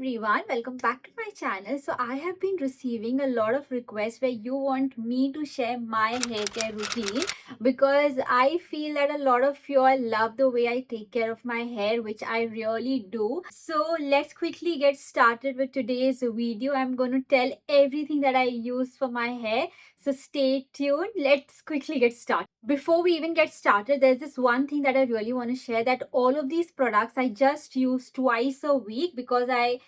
everyone, welcome back to my channel. So I have been receiving a lot of requests where you want me to share my hair care routine because I feel that a lot of you all love the way I take care of my hair, which I really do. So let's quickly get started with today's video. I'm going to tell everything that I use for my hair. So stay tuned. Let's quickly get started. Before we even get started, there's this one thing that I really want to share, that all of these products I just use twice a week because I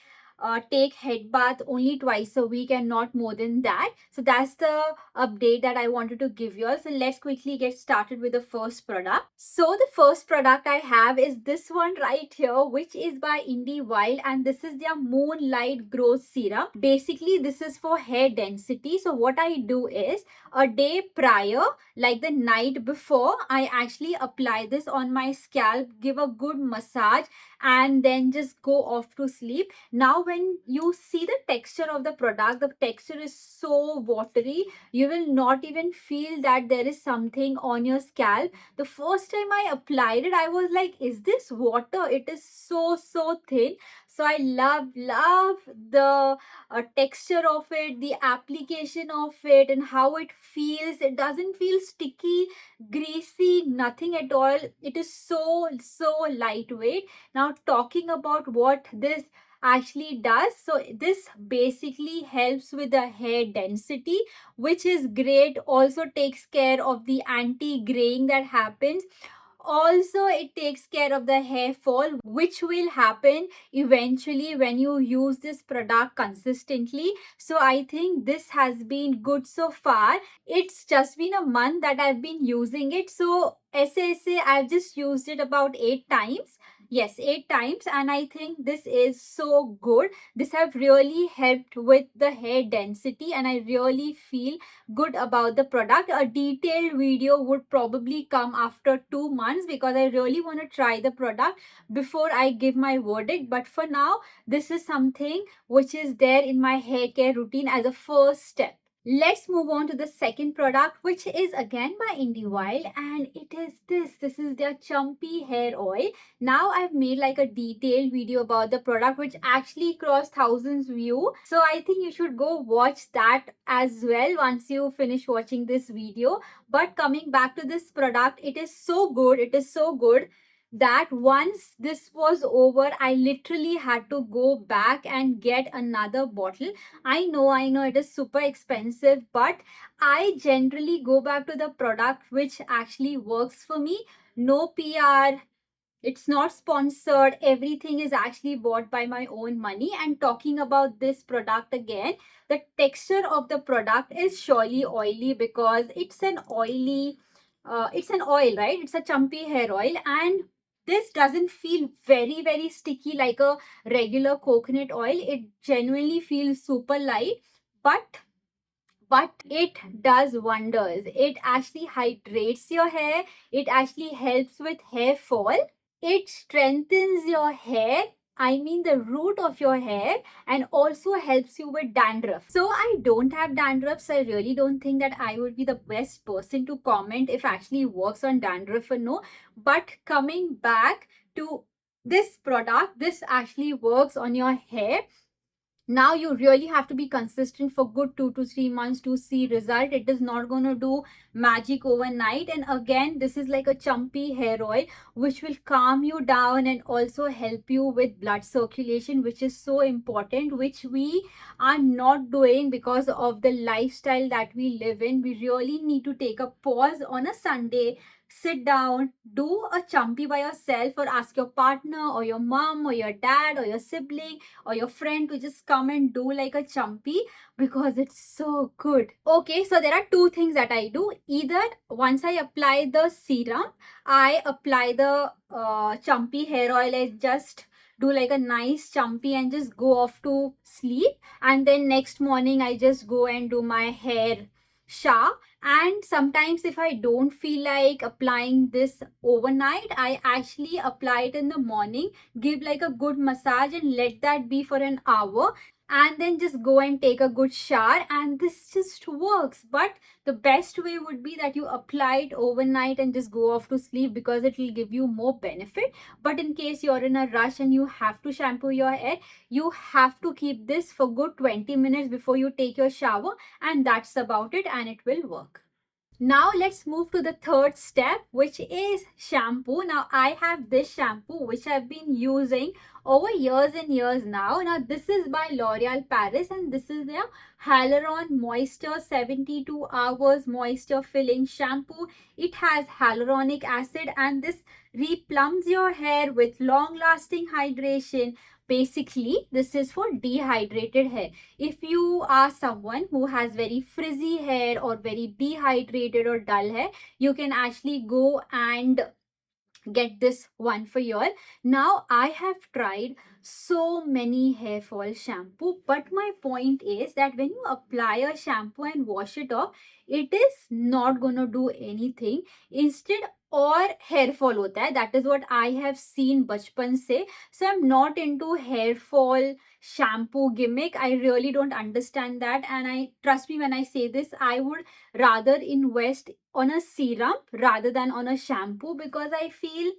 take head bath only twice a week and not more than that. So that's the update that I wanted to give you all. So let's quickly get started with the first product. So the first product I have is this one right here, which is by Indie Wild, and this is their Moonlight Growth Serum. Basically, this is for hair density. So what I do is a day prior, like the night before, I actually apply this on my scalp, give a good massage, and then just go off to sleep. Now when you see the texture of the product, the texture is so watery, you will not even feel that there is something on your scalp. The first time I applied it, I was like, is this water? It is so thin. So I love the texture of it, the application of it, and how it feels. It doesn't feel sticky, greasy, nothing at all. It is so lightweight. Now talking about what this actually does, so this basically helps with the hair density, which is great. Also takes care of the anti-graying that happens. Also it takes care of the hair fall, which will happen eventually when you use this product consistently. So I think this has been good so far. It's just been a month that I've been using it, so SSA I've just used it about 8 times. Yes, 8 times, and I think this is so good. This have really helped with the hair density, and I really feel good about the product. A detailed video would probably come after 2 months because I really want to try the product before I give my verdict. But for now, this is something which is there in my hair care routine as a first step. Let's move on to the second product, which is again by Indie Wild, and it is this. This is their Chumpy Hair Oil. Now I've made like a detailed video about the product, which actually crossed thousands view. So I think you should go watch that as well once you finish watching this video. But coming back to this product, it is so good. It is so good that once this was over, I literally had to go back and get another bottle. I know it is super expensive, but I generally go back to the product which actually works for me. No PR, it's not sponsored, everything is actually bought by my own money. And talking about this product again, the texture of the product is surely oily because it's an oily it's an oil, right? It's a Chumpy hair oil, and this doesn't feel very sticky like a regular coconut oil. It genuinely feels super light, but it does wonders. It actually hydrates your hair, it actually helps with hair fall, it strengthens your hair, I mean the root of your hair, and also helps you with dandruff. So I don't have dandruff, so I really don't think that I would be the best person to comment if actually works on dandruff or no. But coming back to this product, this actually works on your hair. Now you really have to be consistent for good 2 to 3 months to see result. It is not going to do magic overnight. And again, this is like a Chumpy hair oil which will calm you down and also help you with blood circulation, which is so important, which we are not doing because of the lifestyle that we live in. We really need to take a pause on a Sunday, sit down, do a Chumpy by yourself, or ask your partner or your mom or your dad or your sibling or your friend to just come and do like a Chumpy because it's so good. Okay, so there are two things that I do. Either once I apply the serum, I apply the Chumpy hair oil. I just do like a nice Chumpy and just go off to sleep, and then next morning I just go and do my hair shower, And sometimes if I don't feel like applying this overnight, I actually apply it in the morning, give like a good massage and let that be for an hour, and then just go and take a good shower, and this just works. But the best way would be that you apply it overnight and just go off to sleep, because it will give you more benefit. But in case you're in a rush and you have to shampoo your hair, you have to keep this for good 20 minutes before you take your shower, and that's about it, and it will work. Now let's move to the third step, which is shampoo. Now I have this shampoo which I've been using over years and years now. Now this is by L'Oreal Paris, and this is their Hyaluron Moisture 72 hours moisture filling shampoo. It has hyaluronic acid, and this replums your hair with long lasting hydration. Basically, this is for dehydrated hair. If you are someone who has very frizzy hair or very dehydrated or dull hair, you can actually go and get this one for you all. Now I have tried so many hair fall shampoo, but my point is that when you apply a shampoo and wash it off, it is not gonna do anything. Instead, और hair fall होता है. That is what I have seen बचपन से. So I'm not into hair fall shampoo gimmick. I really don't understand that, and I trust me when I say this, I would rather invest on a serum rather than on a shampoo, because I feel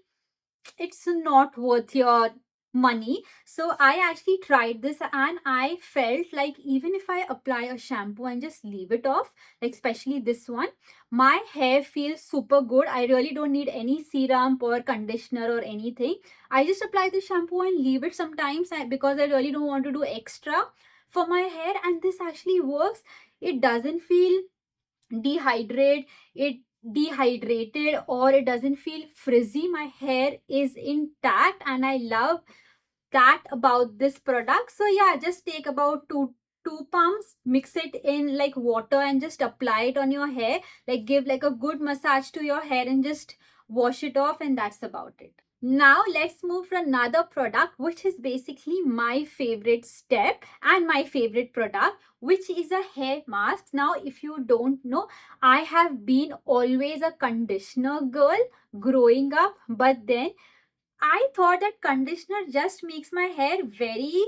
it's not worth your money. So I actually tried this, and I felt like even if I apply a shampoo and just leave it off, like especially this one, my hair feels super good. I really don't need any serum or conditioner or anything. I just apply the shampoo and leave it sometimes, because I really don't want to do extra for my hair, and this actually works. It doesn't feel dehydrated or it doesn't feel frizzy. My hair is intact, and I love that about this product. So yeah, just take about two pumps, mix it in like water, and just apply it on your hair. Like give like a good massage to your hair and just wash it off, and that's about it. Now let's move to another product, which is basically my favorite step and my favorite product, which is a hair mask. Now if you don't know, I have been always a conditioner girl growing up, but then I thought that conditioner just makes my hair very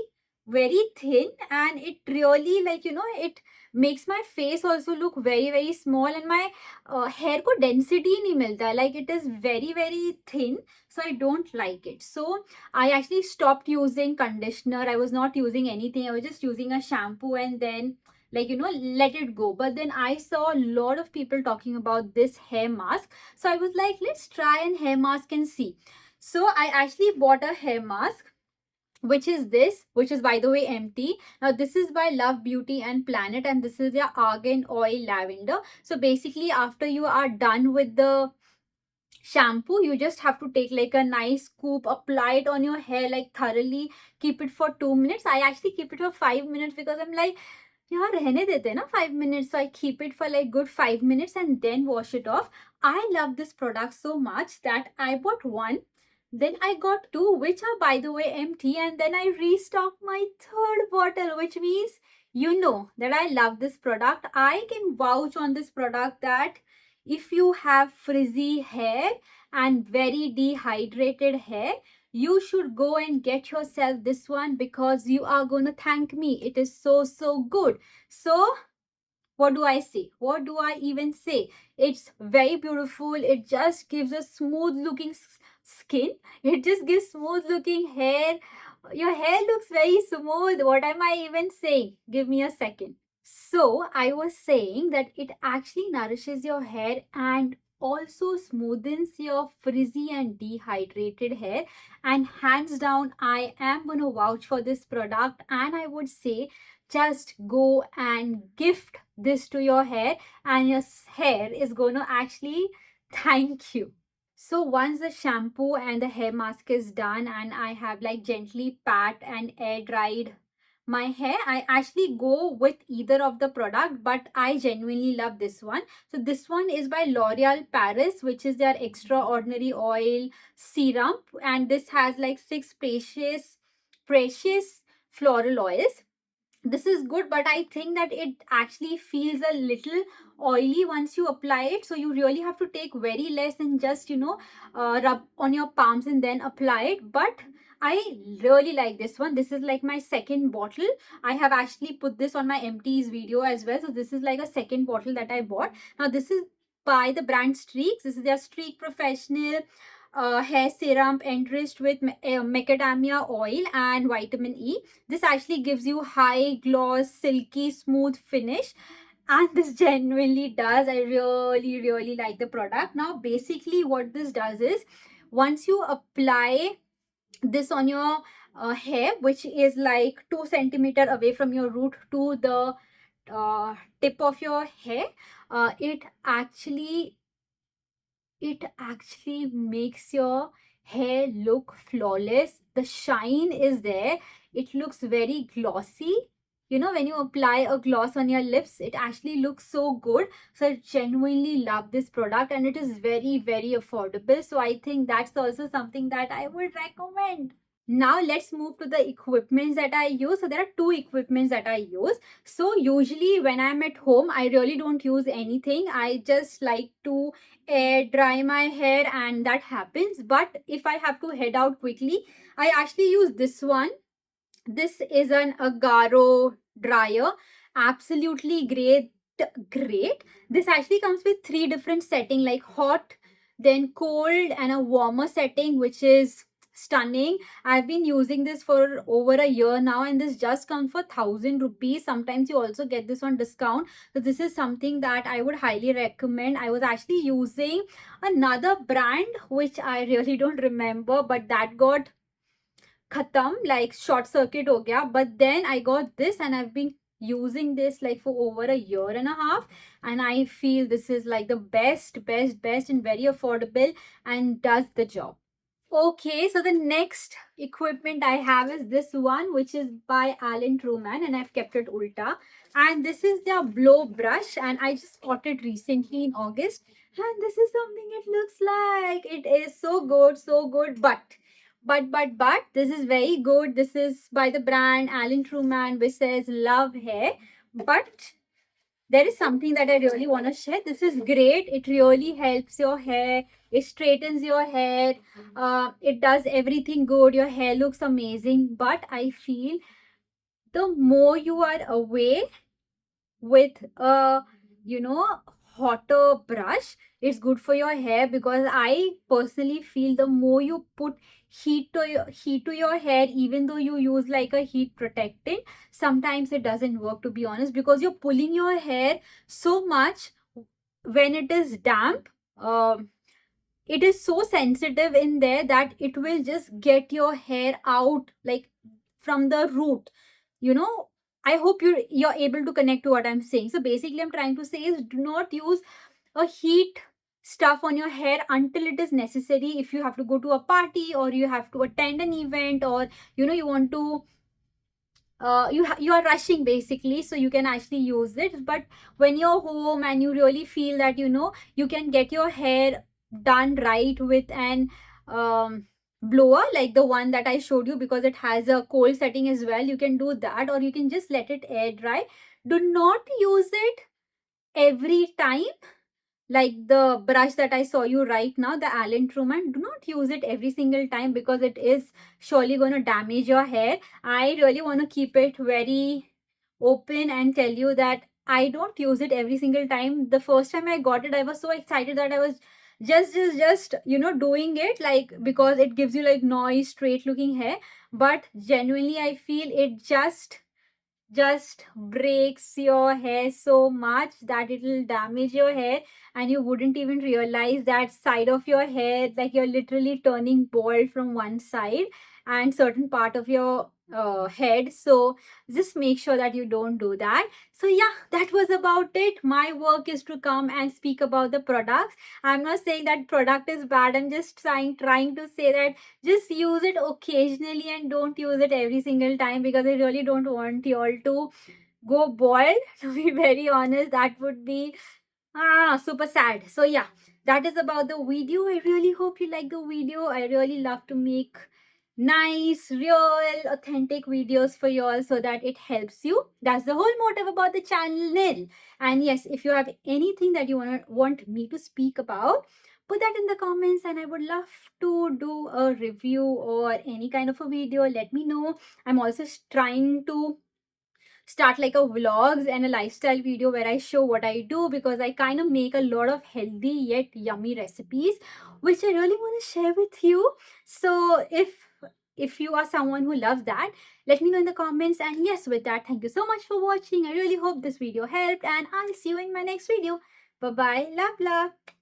thin, and it really, like, it makes my face also look very small, and my hair ko density nahi milta, like it is very thin. So I don't like it. So I actually stopped using conditioner. I was not using anything. I was just using a shampoo and then, like, let it go. But then I saw a lot of people talking about this hair mask. So I was like, let's try an hair mask and see. So I actually bought a hair mask, which is this, which is by the way empty. Now this is by Love Beauty and Planet, and this is their Argan Oil Lavender. So basically, after you are done with the shampoo, you just have to take like a nice scoop, apply it on your hair like thoroughly, keep it for 2 minutes. I actually keep it for 5 minutes, because I'm like, यार रहने देते ना 5 minutes. So I keep it for like good 5 minutes and then wash it off. I love this product so much that I bought one, then I got two, which are by the way empty, and then I restocked my third bottle, which means you know that I love this product. I can vouch on this product that if you have frizzy hair and very dehydrated hair, you should go and get yourself this one, because you are going to thank me. It is so good. So what do I say? What do I even say? It's very beautiful. It just gives a smooth looking skin. It just gives smooth looking hair. Your hair looks very smooth. What am I even saying? Give me a second. So I was saying that it actually nourishes your hair and also smoothens your frizzy and dehydrated hair. And hands down, I am going to vouch for this product, and I would say just go and gift this to your hair, and your hair is going to actually thank you. So once the shampoo and the hair mask is done, and I have like gently pat and air dried my hair, I actually go with either of the product, but I genuinely love this one. So this one is by L'Oreal Paris, which is their extraordinary oil serum, and this has like 6 precious floral oils. this is good, but I think that it actually feels a little oily once you apply it. So you really have to take very less and just, rub on your palms and then apply it. But I really like this one. This is like my second bottle. I have actually put this on my empties video as well. So this is like a second bottle that I bought. Now this is by the brand Streaks. This is their Streak Professional hair serum enriched with macadamia oil and vitamin E. This actually gives you high gloss, silky, smooth finish. And this genuinely does. I really, really like the product. Now, basically what this does is, once you apply this on your hair, which is like 2 centimeter away from your root to the tip of your hair, uh, it actually it actually makes your hair look flawless. The shine is there. It looks very glossy. You know, when you apply a gloss on your lips, it actually looks so good. So I genuinely love this product, and it is very, very affordable. So I think that's also something that I would recommend. Now let's move to the equipments that I use. So there are two equipments that I use. So usually when I'm at home, I really don't use anything. I just like to air dry my hair, and that happens. But if I have to head out quickly, I actually use this one. This is an Agaro dryer. Absolutely great. Great. This actually comes with three different settings, like hot, then cold, and a warmer setting, which is stunning. I've been using this for over a year now, and this just comes for 1,000 rupees. Sometimes you also get this on discount. So this is something that I would highly recommend. I was actually using another brand which I really don't remember, but that got khatam, like short circuit ho gaya. But then I got this, and I've been using this like for over a year and a half, and I feel this is like the best and very affordable and does the job. Okay, so the next equipment I have is this one, which is by Alan Truman, and I've kept it ulta. And this is their blow brush, and I just got it recently in August. And this is something it looks like. It is so good, so good. But this is very good. This is by the brand Alan Truman, which says Love Hair. But there is something that I really want to share. This is great. It really helps your hair. It straightens your hair. It does everything good. Your hair looks amazing. But I feel the more you are away with a, you know, hotter brush, it's good for your hair, because I personally feel the more you put heat to your hair, even though you use like a heat protectant, sometimes it doesn't work, to be honest, because you're pulling your hair so much when it is damp. It is so sensitive in there that it will just get your hair out, like from the root. You know, I hope you're able to connect to what I'm saying. So basically, I'm trying to say is, do not use a heat stuff on your hair until it is necessary. If you have to go to a party, or you have to attend an event, or you want to you are rushing basically, so you can actually use it. But when you're home and you really feel that you can get your hair done right with an blower, like the one that I showed you, because it has a cold setting as well, you can do that, or you can just let it air dry. Do not use it every time, like the brush that I saw you right now, the Alan Truman. Do not use it every single time, because it is surely going to damage your hair. I really want to keep it very open and tell you that I don't use it every single time. The first time I got it, I was so excited that I was just doing it, like, because it gives you like nice straight looking hair. But genuinely, I feel it just breaks your hair so much that it will damage your hair, and you wouldn't even realize that side of your hair, like you're literally turning bald from one side and certain part of your head. So just make sure that you don't do that. So yeah, that was about it. My work is to come and speak about the products. I'm not saying that product is bad. I'm just trying to say that just use it occasionally and don't use it every single time, because I really don't want you all to go bald. To be very honest, that would be super sad. So yeah, that is about the video. I really hope you like the video. I really love to make nice, real, authentic videos for you all so that it helps you. That's the whole motive about the channel. And yes, if you have anything that you want me to speak about, put that in the comments and I would love to do a review or any kind of a video. Let me know. I'm also trying to start like a vlogs and a lifestyle video where I show what I do, because I kind of make a lot of healthy yet yummy recipes which I really want to share with you. So if you are someone who loves that, let me know in the comments. And yes, with that, thank you so much for watching. I really hope this video helped and I'll see you in my next video. Bye bye. Love love.